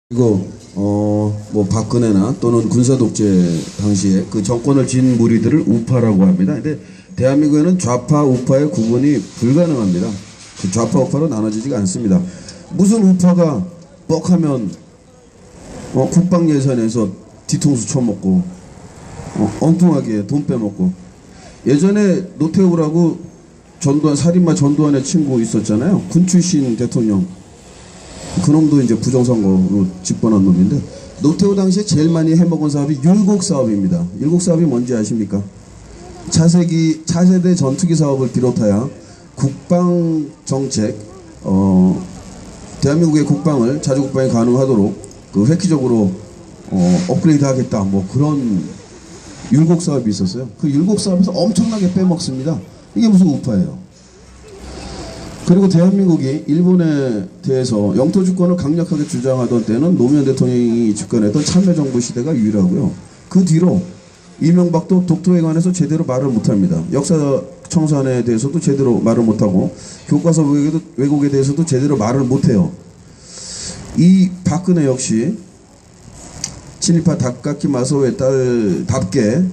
그리고 뭐 박근혜나 또는 군사독재 당시에 그 정권을 쥔 무리들을 우파라고 합니다. 근데 대한민국에는 좌파 우파의 구분이 불가능합니다. 그 좌파 우파로 나눠지지가 않습니다. 무슨 우파가 뻑하면 국방 예산에서 뒤통수 쳐먹고 엉뚱하게 돈 빼먹고, 예전에 노태우라고 전두환 살인마 전두환의 친구 있었잖아요. 군 출신 대통령. 그놈도 이제 부정선거로 집권한 놈인데, 노태우 당시에 제일 많이 해먹은 사업이 율곡 사업입니다. 율곡 사업이 뭔지 아십니까? 차세대 전투기 사업을 비롯하여 국방 정책, 대한민국의 국방을 자주국방이 가능하도록 그 획기적으로 업그레이드 하겠다, 뭐 그런 율곡 사업이 있었어요. 그 율곡 사업에서 엄청나게 빼먹습니다. 이게 무슨 우파예요? 그리고 대한민국이 일본에 대해서 영토 주권을 강력하게 주장하던 때는 노무현 대통령이 집권했던 참여정부 시대가 유일하고요. 그 뒤로 이명박도 독도에 관해서 제대로 말을 못합니다. 역사 청산에 대해서도 제대로 말을 못하고, 교과서 왜곡에 대해서도 제대로 말을 못해요. 이 박근혜 역시 친일파 다카키 마사오의 딸답게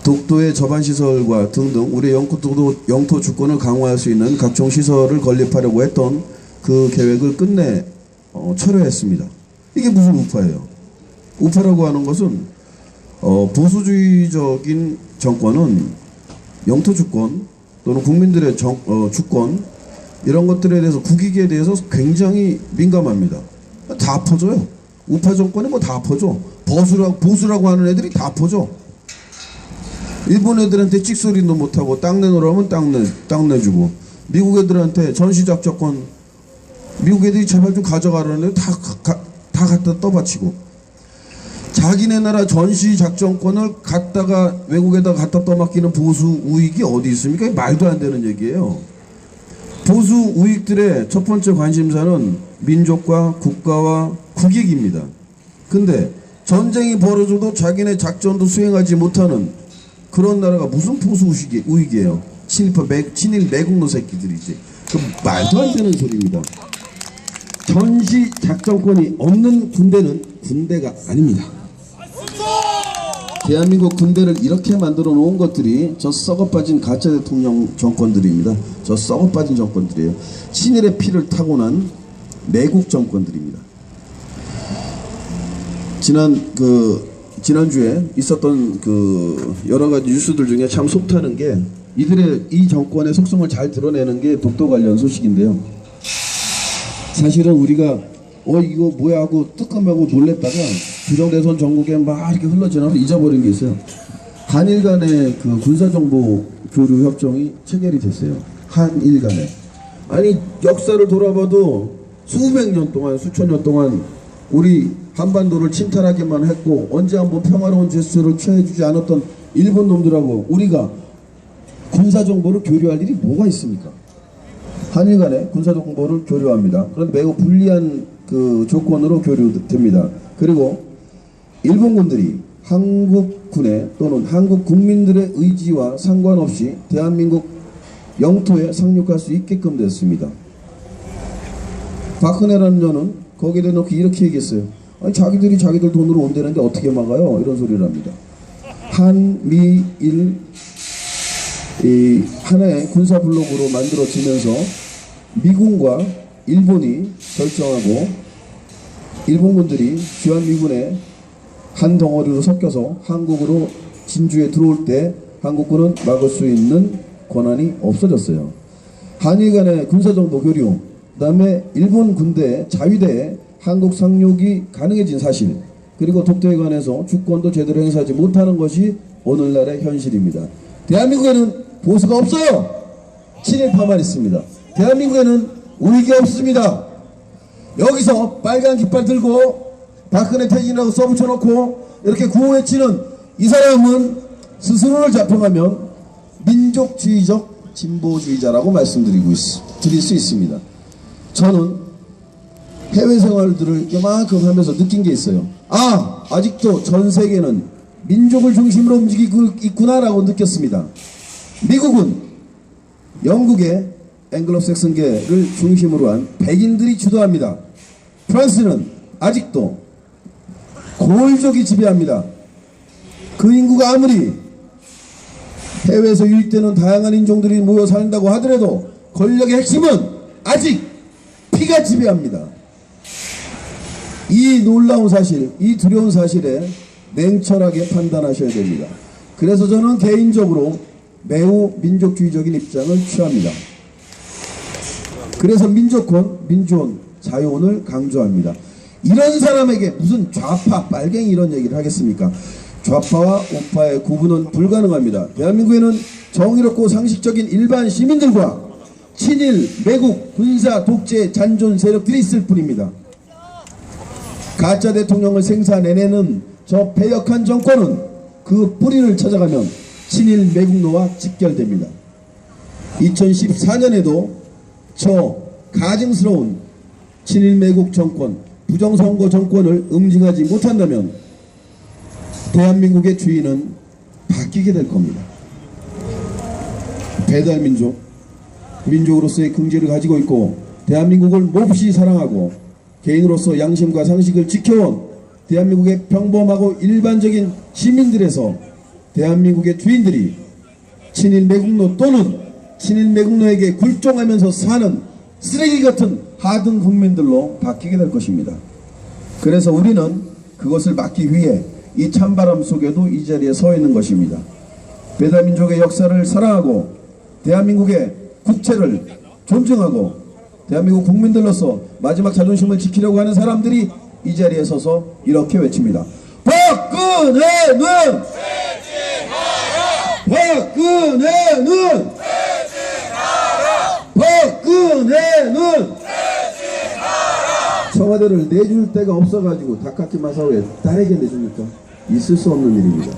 독도의 저반시설과 등등 우리 영토 주권을 강화할 수 있는 각종 시설을 건립하려고 했던 그 계획을 끝내 철회했습니다. 이게 무슨 우파예요? 우파라고 하는 것은 보수주의적인 정권은 영토 주권 또는 국민들의 주권, 이런 것들에 대해서, 국익에 대해서 굉장히 민감합니다. 다 퍼줘요. 우파 정권이 뭐 다 퍼줘. 보수라고 하는 애들이 다 퍼줘. 일본 애들한테 찍소리도 못하고 땅 내놓으라면 땅 내주고, 미국 애들한테 전시작전권 미국 애들이 제발 좀 가져가라는데 다 갖다 떠받치고, 자기네 나라 전시작전권을 외국에다 갖다 떠맡기는 보수 우익이 어디 있습니까? 말도 안 되는 얘기예요. 보수 우익들의 첫 번째 관심사는 민족과 국가와 국익입니다. 근데 전쟁이 벌어져도 자기네 작전도 수행하지 못하는 그런 나라가 무슨 보수 우익이에요? 친일 매국노 새끼들이지. 그 말도 안 되는 소리입니다. 전시 작전권이 없는 군대는 군대가 아닙니다. 대한민국 군대를 이렇게 만들어 놓은 것들이 저 썩어빠진 가짜 대통령 정권들입니다. 저 썩어빠진 정권들이에요. 친일의 피를 타고난 매국 정권들입니다. 지난주에 있었던 그 여러가지 뉴스들 중에 참 속타는 게, 이 정권의 속성을 잘 드러내는 게 독도 관련 소식인데요. 사실은 우리가 이거 뭐야 하고 뜨끔하고 놀랬다가 부정대선 전국에 막 이렇게 흘러지나서 잊어버린 게 있어요. 한일 간의 그 군사정보 교류 협정이 체결이 됐어요. 한일 간에. 아니, 역사를 돌아봐도 수백 년 동안, 수천 년 동안 우리 한반도를 침탈하기만 했고, 언제 한번 평화로운 제스처를 취해주지 않았던 일본 놈들하고 우리가 군사정보를 교류할 일이 뭐가 있습니까? 한일 간에 군사정보를 교류합니다. 그런데 매우 불리한 그 조건으로 교류됩니다. 그리고 일본군들이 한국군의 또는 한국 국민들의 의지와 상관없이 대한민국 영토에 상륙할 수 있게끔 됐습니다. 박근혜라는 년은 거기에 대놓고 이렇게 얘기했어요. 아니, 자기들 돈으로 온다는데 어떻게 막아요? 이런 소리를 합니다. 한미일 하나의 군사블록으로 만들어지면서 미군과 일본이 결정하고, 일본군들이 주한미군의 한 덩어리로 섞여서 한국으로 진주에 들어올 때 한국군은 막을 수 있는 권한이 없어졌어요. 한일 간의 군사정보 교류, 그 다음에 일본 군대 자위대에 한국 상륙이 가능해진 사실, 그리고 독도에 관해서 주권도 제대로 행사하지 못하는 것이 오늘날의 현실입니다. 대한민국에는 보수가 없어요. 친일파만 있습니다. 대한민국에는 우익이 없습니다. 여기서 빨간 깃발 들고 박근혜 퇴진이라고 써붙여놓고 이렇게 구호외치는 이 사람은 스스로를 자평하면 민족주의적 진보주의자라고 드릴 수 있습니다. 저는 해외 생활들을 이만큼 하면서 느낀 게 있어요. 아직도 전 세계는 민족을 중심으로 움직이고 있구나라고 느꼈습니다. 미국은 영국의 앵글로색슨계를 중심으로 한 백인들이 주도합니다. 프랑스는 아직도 고을족이 지배합니다. 그 인구가 아무리 해외에서 유입되는 다양한 인종들이 모여 산다고 하더라도 권력의 핵심은 아직 피가 지배합니다. 이 놀라운 사실, 이 두려운 사실에 냉철하게 판단하셔야 됩니다. 그래서 저는 개인적으로 매우 민족주의적인 입장을 취합니다. 그래서 민족권, 민주원, 자유원을 강조합니다. 이런 사람에게 무슨 좌파, 빨갱이 이런 얘기를 하겠습니까? 좌파와 우파의 구분은 불가능합니다. 대한민국에는 정의롭고 상식적인 일반 시민들과 친일, 매국, 군사, 독재, 잔존 세력들이 있을 뿐입니다. 가짜 대통령을 생사내내는 저 패역한 정권은 그 뿌리를 찾아가면 친일 매국노와 직결됩니다. 2014년에도 저 가증스러운 친일 매국 정권, 부정선거 정권을 응징하지 못한다면 대한민국의 주인은 바뀌게 될 겁니다. 배달민족, 민족으로서의 긍지를 가지고 있고 대한민국을 몹시 사랑하고 개인으로서 양심과 상식을 지켜온 대한민국의 평범하고 일반적인 시민들에서 대한민국의 주인들이 친일 매국노 또는 친일 매국노에게 굴종하면서 사는 쓰레기 같은 하등 국민들로 바뀌게 될 것입니다. 그래서 우리는 그것을 막기 위해 이 찬바람 속에도 이 자리에 서 있는 것입니다. 배달민족의 역사를 사랑하고 대한민국의 국채를 존중하고 대한민국 국민들로서 마지막 자존심을 지키려고 하는 사람들이 이 자리에 서서 이렇게 외칩니다. 박근혜는 박근혜는 박근혜는 청와대를 내줄 데가 없어가지고 닭깎이 마사오에 딸에게 내줍니까? 있을 수 없는 일입니다.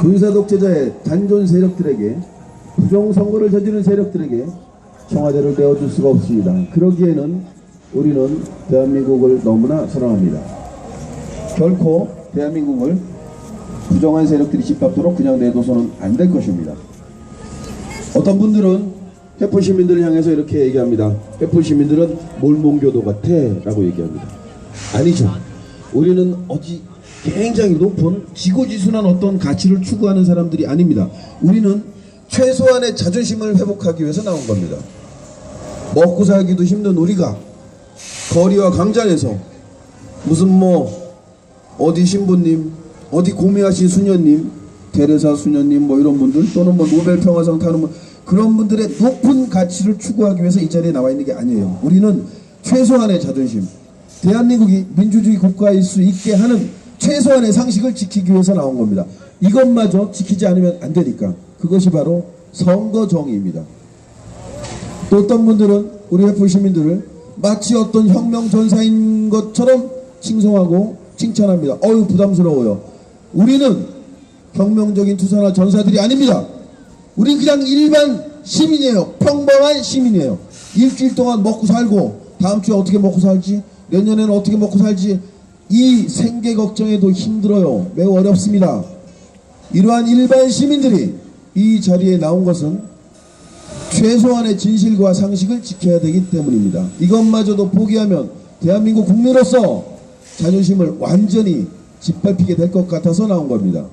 군사독재자의 단존 세력들에게 부정선거를 저지른 세력들에게 청와대를 내어줄 수가 없습니다. 그러기에는 우리는 대한민국을 너무나 사랑합니다. 결코 대한민국을 부정한 세력들이 짓밟도록 그냥 내둬서는 안 될 것입니다. 어떤 분들은 해포 시민들을 향해서 이렇게 얘기합니다. 해포 시민들은 몰몬교도 같아 라고 얘기합니다. 아니죠. 우리는 어디 굉장히 높은 지고지순한 어떤 가치를 추구하는 사람들이 아닙니다. 우리는 최소한의 자존심을 회복하기 위해서 나온 겁니다. 먹고 살기도 힘든 우리가 거리와 광장에서 무슨 어디 신부님, 어디 고미하신 수녀님, 테레사 수녀님 이런 분들 또는 노벨 평화상 타는 그런 분들의 높은 가치를 추구하기 위해서 이 자리에 나와 있는 게 아니에요. 우리는 최소한의 자존심, 대한민국이 민주주의 국가일 수 있게 하는 최소한의 상식을 지키기 위해서 나온 겁니다. 이것마저 지키지 않으면 안 되니까. 그것이 바로 선거 정의입니다. 또 어떤 분들은 우리 해포 시민들을 마치 어떤 혁명 전사인 것처럼 칭송하고 칭찬합니다. 어휴 부담스러워요. 우리는 혁명적인 투사나 전사들이 아닙니다. 우린 그냥 일반 시민이에요. 평범한 시민이에요. 일주일 동안 먹고 살고 다음 주에 어떻게 먹고 살지, 내년에는 어떻게 먹고 살지, 이 생계 걱정에도 힘들어요. 매우 어렵습니다. 이러한 일반 시민들이 이 자리에 나온 것은 최소한의 진실과 상식을 지켜야 되기 때문입니다. 이것마저도 포기하면 대한민국 국민으로서 자존심을 완전히 짓밟히게 될 것 같아서 나온 겁니다.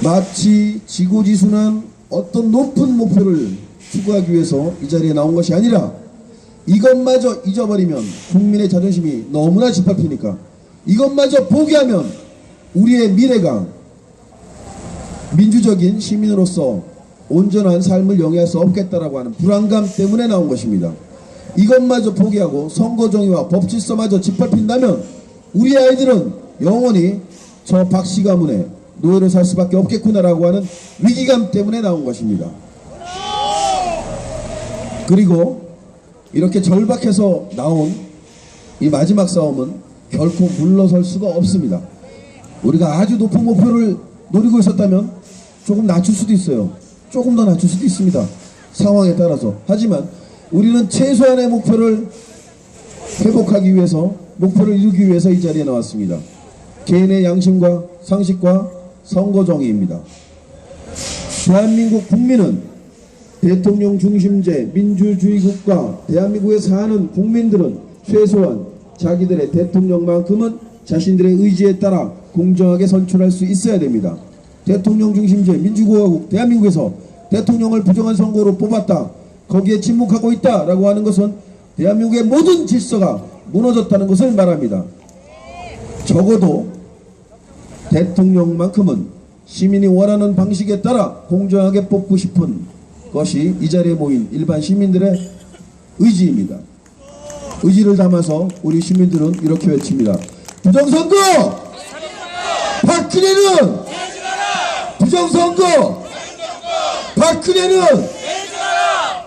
마치 지고지순한 어떤 높은 목표를 추구하기 위해서 이 자리에 나온 것이 아니라 이것마저 잊어버리면 국민의 자존심이 너무나 짓밟히니까 이것마저 포기하면 우리의 미래가 민주적인 시민으로서 온전한 삶을 영위할 수 없겠다라고 하는 불안감 때문에 나온 것입니다. 이것마저 포기하고 선거정의와 법질서마저 짓밟힌다면 우리 아이들은 영원히 저 박씨 가문에 노예로 살 수밖에 없겠구나라고 하는 위기감 때문에 나온 것입니다. 그리고 이렇게 절박해서 나온 이 마지막 싸움은 결코 물러설 수가 없습니다. 우리가 아주 높은 목표를 노리고 있었다면 조금 낮출 수도 있어요. 조금 더 낮출 수도 있습니다. 상황에 따라서. 하지만 우리는 최소한의 목표를 회복하기 위해서, 목표를 이루기 위해서 이 자리에 나왔습니다. 개인의 양심과 상식과 선거정의입니다. 대한민국 국민은 대통령 중심제 민주주의 국가, 대한민국에 사는 국민들은 최소한 자기들의 대통령만큼은 자신들의 의지에 따라 공정하게 선출할 수 있어야 됩니다. 대통령 중심제 민주공화국 대한민국에서 대통령을 부정한 선거로 뽑았다, 거기에 침묵하고 있다라고 하는 것은 대한민국의 모든 질서가 무너졌다는 것을 말합니다. 적어도 대통령만큼은 시민이 원하는 방식에 따라 공정하게 뽑고 싶은 것이 이 자리에 모인 일반 시민들의 의지입니다. 의지를 담아서 우리 시민들은 이렇게 외칩니다. 부정선거! 박근혜는! 부정선거! 박근혜는!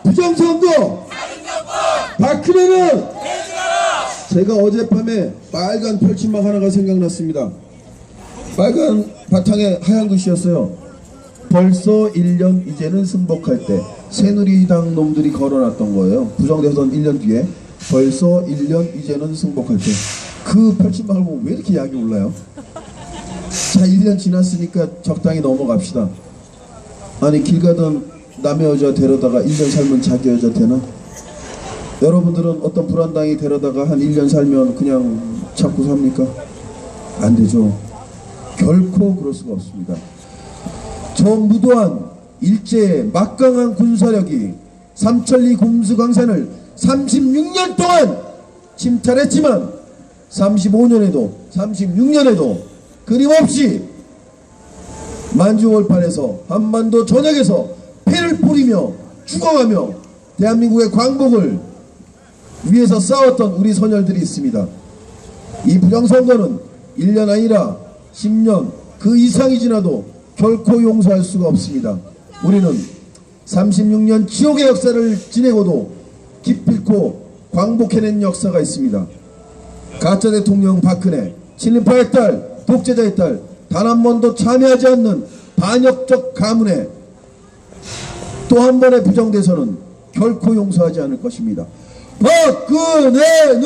부정선거! 박근혜는! 제가 어젯밤에 빨간 펼침막 하나가 생각났습니다. 빨간 바탕에 하얀 글씨였어요. 벌써 1년 이제는 승복할 때. 새누리당 놈들이 걸어놨던 거예요. 부정대선 1년 뒤에 벌써 1년 이제는 승복할 때. 그 펼침막을 보면 왜 이렇게 약이 올라요? 자, 1년 지났으니까 적당히 넘어갑시다. 아니, 길 가던 남의 여자 데려다가 1년 살면 자기 여자 되나? 여러분들은 어떤 불안당이 데려다가 한 1년 살면 그냥 찾고 삽니까? 안 되죠. 결코 그럴 수가 없습니다. 저 무도한 일제의 막강한 군사력이 삼천리 곰수강산을 36년 동안 침탈했지만 35년에도 36년에도 끊임없이 만주월판에서 한반도 전역에서 피를 뿌리며 죽어가며 대한민국의 광복을 위해서 싸웠던 우리 선열들이 있습니다. 이 부정선거는 1년 아니라 10년 그 이상이 지나도 결코 용서할 수가 없습니다. 우리는 36년 지옥의 역사를 지내고도 기필코 광복해낸 역사가 있습니다. 가짜 대통령 박근혜, 친일파의 딸, 독재자의 딸, 단 한 번도 참여하지 않는 반역적 가문에 또 한 번의 부정대선은 결코 용서하지 않을 것입니다. 박근혜는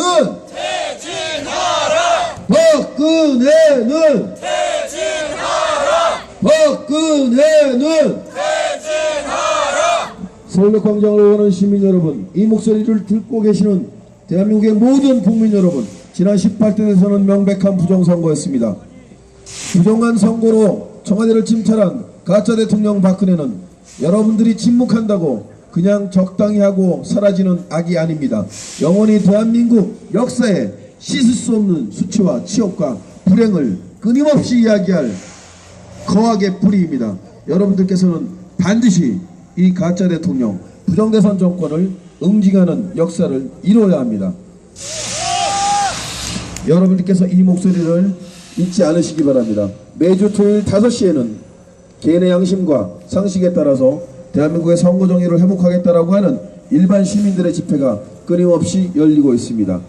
퇴진하라! 박근혜는 퇴진하라! 박근혜는 퇴진하라! 서울역광장을 응원하는 시민 여러분, 이 목소리를 듣고 계시는 대한민국의 모든 국민 여러분, 지난 18대 대선은 명백한 부정선거였습니다. 부정한 선거로 청와대를 침탈한 가짜 대통령 박근혜는 여러분들이 침묵한다고 그냥 적당히 하고 사라지는 악이 아닙니다. 영원히 대한민국 역사에 씻을 수 없는 수치와 치욕과 불행을 끊임없이 이야기할 거악의 뿌리입니다. 여러분들께서는 반드시 이 가짜 대통령 부정대선 정권을 응징하는 역사를 이뤄야 합니다. 여러분들께서 이 목소리를 잊지 않으시기 바랍니다. 매주 토요일 5시에는 개인의 양심과 상식에 따라서 대한민국의 선거 정의를 회복하겠다라고 하는 일반 시민들의 집회가 끊임없이 열리고 있습니다.